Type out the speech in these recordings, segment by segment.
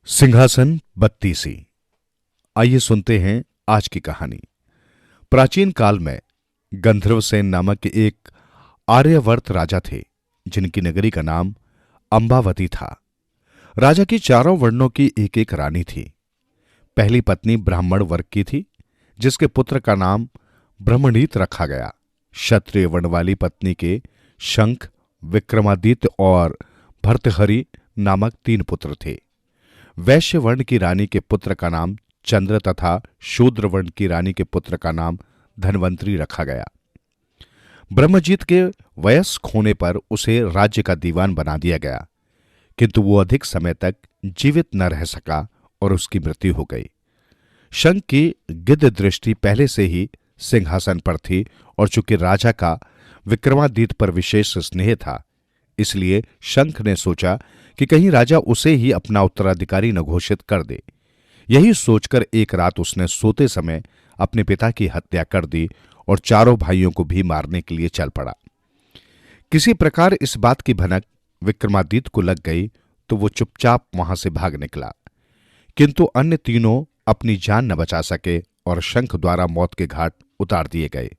सिंहासन बत्तीसी। आइए सुनते हैं आज की कहानी। प्राचीन काल में गंधर्वसेन नामक एक आर्यवर्त राजा थे, जिनकी नगरी का नाम अंबावती था। राजा की चारों वर्णों की एक एक रानी थी। पहली पत्नी ब्राह्मण वर्ग की थी, जिसके पुत्र का नाम ब्रह्मणीत रखा गया। क्षत्रिय वर्ण वाली पत्नी के शंख, विक्रमादित्य और भर्तहरि नामक 3 पुत्र थे। वैश्य वर्ण की रानी के पुत्र का नाम चंद्र तथा शूद्र वर्ण की रानी के पुत्र का नाम धनवंतरी रखा गया। ब्रह्मजीत के वयस्क होने पर उसे राज्य का दीवान बना दिया गया, किंतु वो अधिक समय तक जीवित न रह सका और उसकी मृत्यु हो गई। शंख की गिद्ध दृष्टि पहले से ही सिंहासन पर थी, और चूंकि राजा का विक्रमादित्य पर विशेष स्नेह था, इसलिए शंख ने सोचा कि कहीं राजा उसे ही अपना उत्तराधिकारी न घोषित कर दे। यही सोचकर एक रात उसने सोते समय अपने पिता की हत्या कर दी और चारों भाइयों को भी मारने के लिए चल पड़ा। किसी प्रकार इस बात की भनक विक्रमादित्य को लग गई तो वो चुपचाप वहां से भाग निकला, किंतु अन्य तीनों अपनी जान न बचा सके और शंख द्वारा मौत के घाट उतार दिए गए।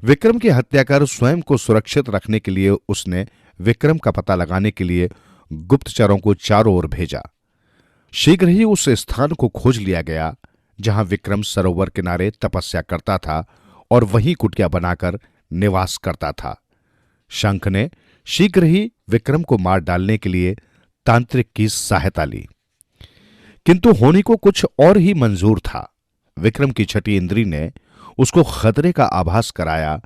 विक्रम की हत्या कर स्वयं को सुरक्षित रखने के लिए उसने विक्रम का पता लगाने के लिए गुप्तचरों को चारों ओर भेजा। शीघ्र ही उस स्थान को खोज लिया गया जहां विक्रम सरोवर किनारे तपस्या करता था और वहीं कुटिया बनाकर निवास करता था। शंख ने शीघ्र ही विक्रम को मार डालने के लिए तांत्रिक की सहायता ली, किंतु होनी को कुछ और ही मंजूर था। विक्रम की छठी इंद्री ने उसको खतरे का आभास कराया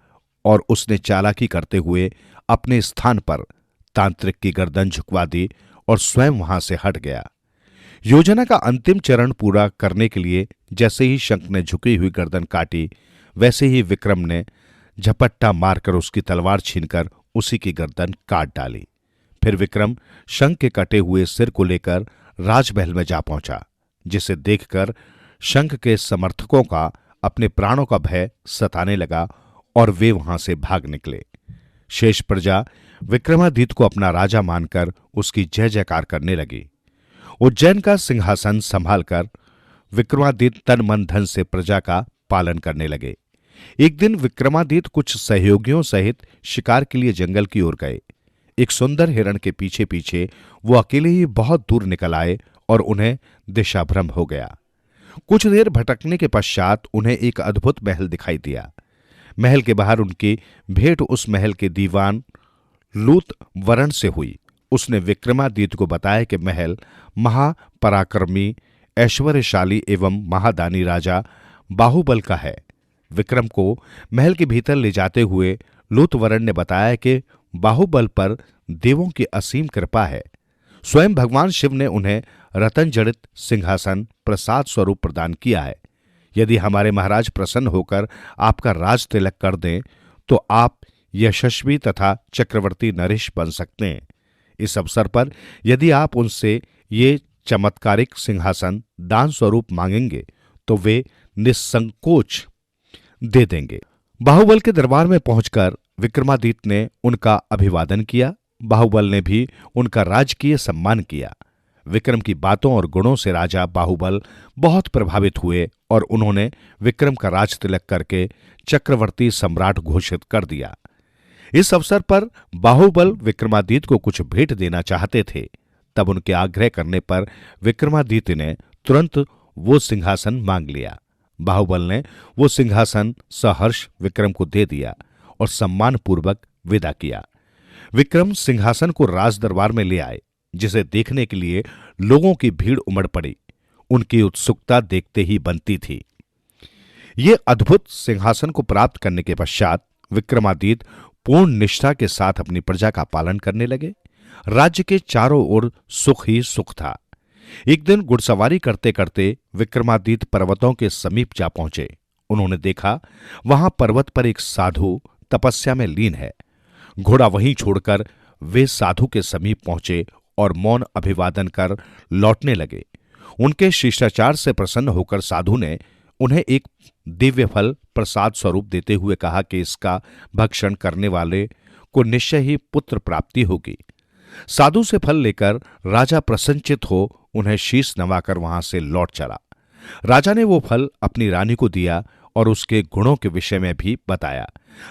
और उसने चालाकी करते हुए अपने स्थान पर तांत्रिक की गर्दन झुकवा दी और स्वयं वहां से हट गया। योजना का अंतिम चरण पूरा करने के लिए जैसे ही शंख ने झुकी हुई गर्दन काटी, वैसे ही विक्रम ने झपट्टा मारकर उसकी तलवार छीनकर उसी की गर्दन काट डाली। फिर विक्रम शंख के कटे हुए सिर को लेकर राजमहल में जा पहुंचा, जिसे देखकर शंख के समर्थकों का अपने प्राणों का भय सताने लगा और वे वहां से भाग निकले। शेष प्रजा विक्रमादित्य को अपना राजा मानकर उसकी जय जयकार करने लगी। उज्जैन का सिंहासन संभालकर विक्रमादित्य तन मन धन से प्रजा का पालन करने लगे। एक दिन विक्रमादित्य कुछ सहयोगियों सहित शिकार के लिए जंगल की ओर गए। एक सुंदर हिरण के पीछे पीछे वो अकेले ही बहुत दूर निकल आए और उन्हें दिशाभ्रम हो गया। कुछ देर भटकने के पश्चात उन्हें एक अद्भुत महल दिखाई दिया। महल के बाहर उनकी भेंट उस महल के दीवान लूत वरण से हुई। उसने विक्रमादित्य को बताया कि महल महापराक्रमी, ऐश्वर्यशाली एवं महादानी राजा बाहुबल का है। विक्रम को महल के भीतर ले जाते हुए लूतवरण ने बताया कि बाहुबल पर देवों की असीम कृपा है। स्वयं भगवान शिव ने उन्हें रतन जड़ित सिंहासन प्रसाद स्वरूप प्रदान किया है। यदि हमारे महाराज प्रसन्न होकर आपका राज तिलक कर दें तो आप यशस्वी तथा चक्रवर्ती नरेश बन सकते हैं। इस अवसर पर यदि आप उनसे ये चमत्कारिक सिंहासन दान स्वरूप मांगेंगे तो वे निस्संकोच दे देंगे। बाहुबल के दरबार में पहुंचकर विक्रमादित्य ने उनका अभिवादन किया। बाहुबल ने भी उनका राजकीय सम्मान किया। विक्रम की बातों और गुणों से राजा बाहुबल बहुत प्रभावित हुए और उन्होंने विक्रम का राज तिलक करके चक्रवर्ती सम्राट घोषित कर दिया। इस अवसर पर बाहुबल विक्रमादित्य को कुछ भेंट देना चाहते थे। तब उनके आग्रह करने पर विक्रमादित्य ने तुरंत वो सिंहासन मांग लिया। बाहुबल ने वो सिंहासन सहर्ष विक्रम को दे दिया और सम्मानपूर्वक विदा किया। विक्रम सिंहासन को राज दरबार में ले आए, जिसे देखने के लिए लोगों की भीड़ उमड़ पड़ी। उनकी उत्सुकता देखते ही बनती थी। ये अद्भुत सिंहासन को प्राप्त करने के पश्चात विक्रमादित्य पूर्ण निष्ठा के साथ अपनी प्रजा का पालन करने लगे। राज्य के चारों ओर सुख ही सुख था। एक दिन घुड़सवारी करते करते विक्रमादित्य पर्वतों के समीप जा पहुंचे। उन्होंने देखा वहां पर्वत पर एक साधु तपस्या में लीन है। घोड़ा वहीं छोड़कर वे साधु के समीप पहुंचे और मौन अभिवादन कर लौटने लगे। उनके शिष्टाचार से प्रसन्न होकर साधु ने उन्हें एक दिव्य फल प्रसाद स्वरूप देते हुए कहा कि इसका भक्षण करने वाले को निश्चय ही पुत्र प्राप्ति होगी। साधु से फल लेकर राजा प्रसन्नचित हो उन्हें शीश नवाकर वहां से लौट चला। राजा ने वो फल अपनी रानी को दिया और उसके गुणों के विषय में भी बताया।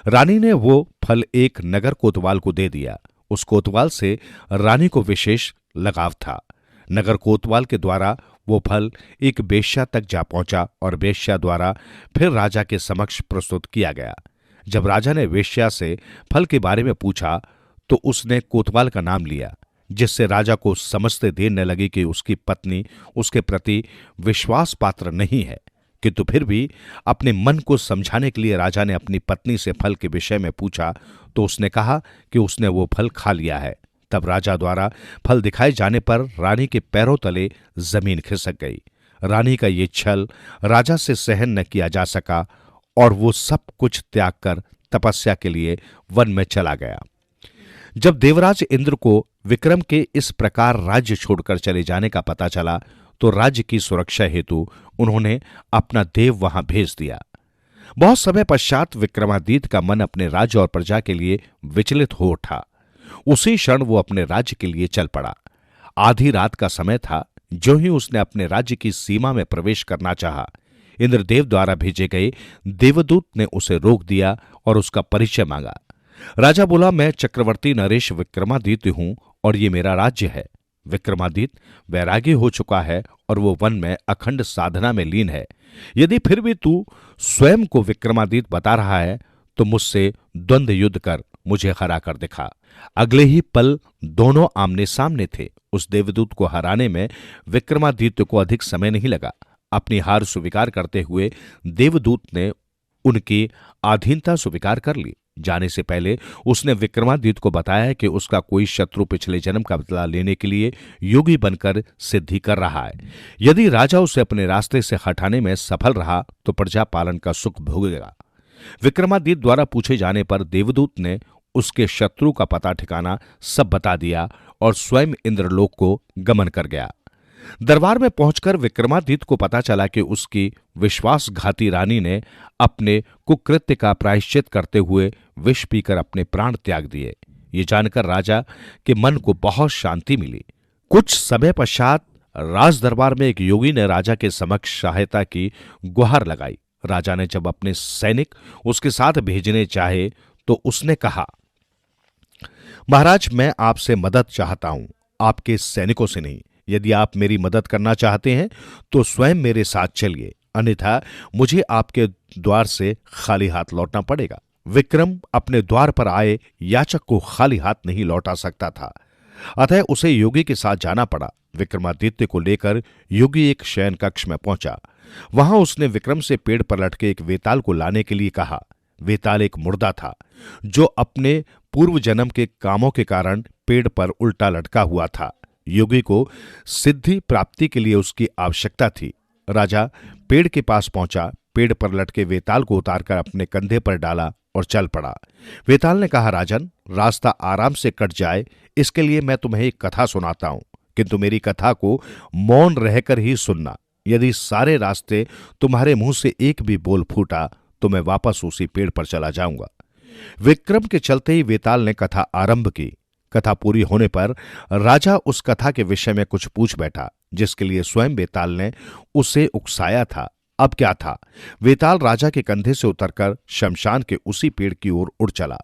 रानी ने वो फल एक नगर कोतवाल को दे दिया। उस कोतवाल से रानी को विशेष लगाव था। नगर कोतवाल के द्वारा वो फल एक वेश्या तक जा पहुंचा और वेश्या द्वारा फिर राजा के समक्ष प्रस्तुत किया गया। जब राजा ने वेश्या से फल के बारे में पूछा तो उसने कोतवाल का नाम लिया, जिससे राजा को समझते देर न लगी कि उसकी पत्नी उसके प्रति विश्वास पात्र नहीं है। किंतु फिर भी अपने मन को समझाने के लिए राजा ने अपनी पत्नी से फल के विषय में पूछा तो उसने कहा कि उसने वो फल खा लिया है। तब राजा द्वारा फल दिखाए जाने पर रानी के पैरों तले जमीन खिसक गई। रानी का ये छल राजा से सहन न किया जा सका और वो सब कुछ त्याग कर तपस्या के लिए वन में चला गया। जब देवराज इंद्र को विक्रम के इस प्रकार राज्य छोड़कर चले जाने का पता चला तो राज्य की सुरक्षा हेतु उन्होंने अपना देव वहां भेज दिया। बहुत समय पश्चात विक्रमादित्य का मन अपने राज्य और प्रजा के लिए विचलित हो उठा। उसी क्षण वो अपने राज्य के लिए चल पड़ा। आधी रात का समय था। जो ही उसने अपने राज्य की सीमा में प्रवेश करना चाहा, इंद्रदेव द्वारा भेजे गए देवदूत ने उसे रोक दिया और उसका परिचय मांगा। राजा बोला, मैं चक्रवर्ती नरेश विक्रमादित्य हूं और ये मेरा राज्य है। विक्रमादित्य वैरागी हो चुका है और वो वन में अखंड साधना में लीन है। यदि फिर भी तू स्वयं को विक्रमादित्य बता रहा है तो मुझसे द्वंद्व युद्ध कर मुझे हरा कर दिखा। अगले ही पल दोनों आमने सामने थे। उस देवदूत को हराने में विक्रमादित्य को अधिक समय नहीं लगा। अपनी हार स्वीकार करते हुए देवदूत ने उनकी अधीनता स्वीकार कर ली। जाने से पहले उसने विक्रमादित्य को बताया कि उसका कोई शत्रु पिछले जन्म का बदला लेने के लिए योगी बनकर सिद्धि कर रहा है। यदि राजा उसे अपने रास्ते से हटाने में सफल रहा तो प्रजा पालन का सुख भोगेगा। विक्रमादित्य द्वारा पूछे जाने पर देवदूत ने उसके शत्रु का पता ठिकाना सब बता दिया और स्वयं इंद्रलोक को गमन कर गया। दरबार में पहुंचकर विक्रमादित्य को पता चला कि उसकी विश्वासघाती रानी ने अपने कुकृत्य का प्रायश्चित करते हुए विष पीकर अपने प्राण त्याग दिए। ये जानकर राजा के मन को बहुत शांति मिली। कुछ समय पश्चात राज दरबार में एक योगी ने राजा के समक्ष सहायता की गुहार लगाई। राजा ने जब अपने सैनिक उसके साथ भेजने चाहे तो उसने कहा, महाराज, मैं आपसे मदद चाहता हूं, आपके सैनिकों से नहीं। यदि आप मेरी मदद करना चाहते हैं तो स्वयं मेरे साथ चलिए, अन्यथा मुझे आपके द्वार से खाली हाथ लौटना पड़ेगा। विक्रम अपने द्वार पर आए याचक को खाली हाथ नहीं लौटा सकता था, अतः उसे योगी के साथ जाना पड़ा। विक्रमादित्य को लेकर योगी एक शयन कक्ष में पहुंचा। वहां उसने विक्रम से पेड़ पर लटके एक वेताल को लाने के लिए कहा। वेताल एक मुर्दा था जो अपने पूर्व जन्म के कामों के कारण पेड़ पर उल्टा लटका हुआ था। योगी को सिद्धि प्राप्ति के लिए उसकी आवश्यकता थी। राजा पेड़ के पास पहुंचा, पेड़ पर लटके वेताल को उतारकर अपने कंधे पर डाला और चल पड़ा। वेताल ने कहा, राजन, रास्ता आराम से कट जाए इसके लिए मैं तुम्हें एक कथा सुनाता हूं, किंतु मेरी कथा को मौन रहकर ही सुनना। यदि सारे रास्ते तुम्हारे मुंह से एक भी बोल फूटा तो मैं वापस उसी पेड़ पर चला जाऊंगा। विक्रम के चलते ही वेताल ने कथा आरंभ की। कथा पूरी होने पर राजा उस कथा के विषय में कुछ पूछ बैठा, जिसके लिए स्वयं वेताल ने उसे उकसाया था। अब क्या था, वेताल राजा के कंधे से उतरकर शमशान के उसी पेड़ की ओर उड़ चला।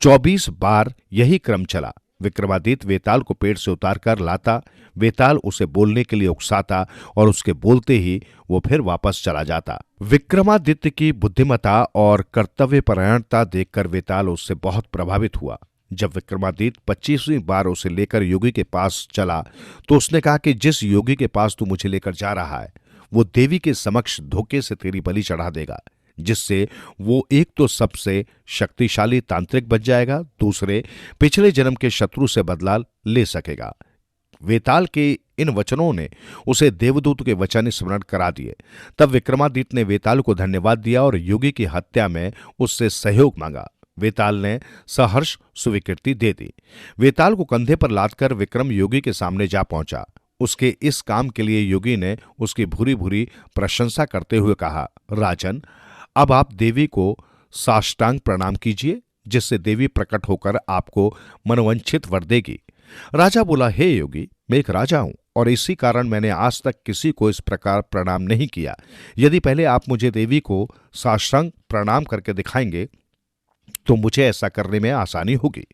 24 बार यही क्रम चला। विक्रमादित्य वेताल को पेड़ से उतारकर लाता, वेताल उसे बोलने के लिए उकसाता और उसके बोलते ही वो फिर वापस चला जाता। विक्रमादित्य की बुद्धिमत्ता और कर्तव्यपरायणता देखकर वेताल उससे बहुत प्रभावित हुआ। जब विक्रमादित्य 25वीं बार उसे लेकर योगी के पास चला तो उसने कहा कि जिस योगी के पास तू मुझे लेकर जा रहा है वो देवी के समक्ष धोखे से तेरी बलि चढ़ा देगा, जिससे वो एक तो सबसे शक्तिशाली तांत्रिक बन जाएगा, दूसरे पिछले जन्म के शत्रु से बदला ले सकेगा। वेताल के इन वचनों ने उसे देवदूत के वचन स्मरण करा दिए। तब विक्रमादित्य ने वेताल को धन्यवाद दिया और योगी की हत्या में उससे सहयोग मांगा। वेताल ने सहर्ष स्वीकृति दे दी। वेताल को कंधे पर लादकर विक्रम योगी के सामने जा पहुंचा। उसके इस काम के लिए योगी ने उसकी भूरी भूरी प्रशंसा करते हुए कहा, राजन, अब आप देवी को साष्टांग प्रणाम कीजिए, जिससे देवी प्रकट होकर आपको मनोवांछित वर देगी। राजा बोला, हे योगी, मैं एक राजा हूं, और इसी कारण मैंने आज तक किसी को इस प्रकार प्रणाम नहीं किया। यदि पहले आप मुझे देवी को साष्टांग प्रणाम करके दिखाएंगे तो मुझे ऐसा करने में आसानी होगी।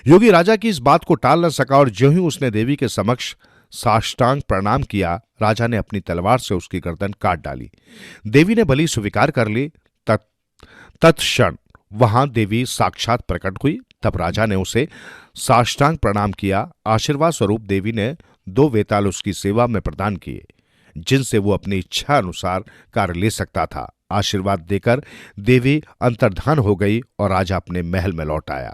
योगी राजा की इस बात को टाल न सका और ज्यों ही उसने देवी के समक्ष साष्टांग प्रणाम किया, राजा ने अपनी तलवार से उसकी गर्दन काट डाली। देवी ने बलि स्वीकार कर ली। तत्क्षण वहां देवी साक्षात प्रकट हुई। तब राजा ने उसे साष्टांग प्रणाम किया। आशीर्वाद स्वरूप देवी ने 2 वेताल उसकी सेवा में प्रदान किए, जिनसे वो अपनी इच्छा अनुसार कार्य ले सकता था। आशीर्वाद देकर देवी अंतर्धान हो गई और राजा अपने महल में लौट आया।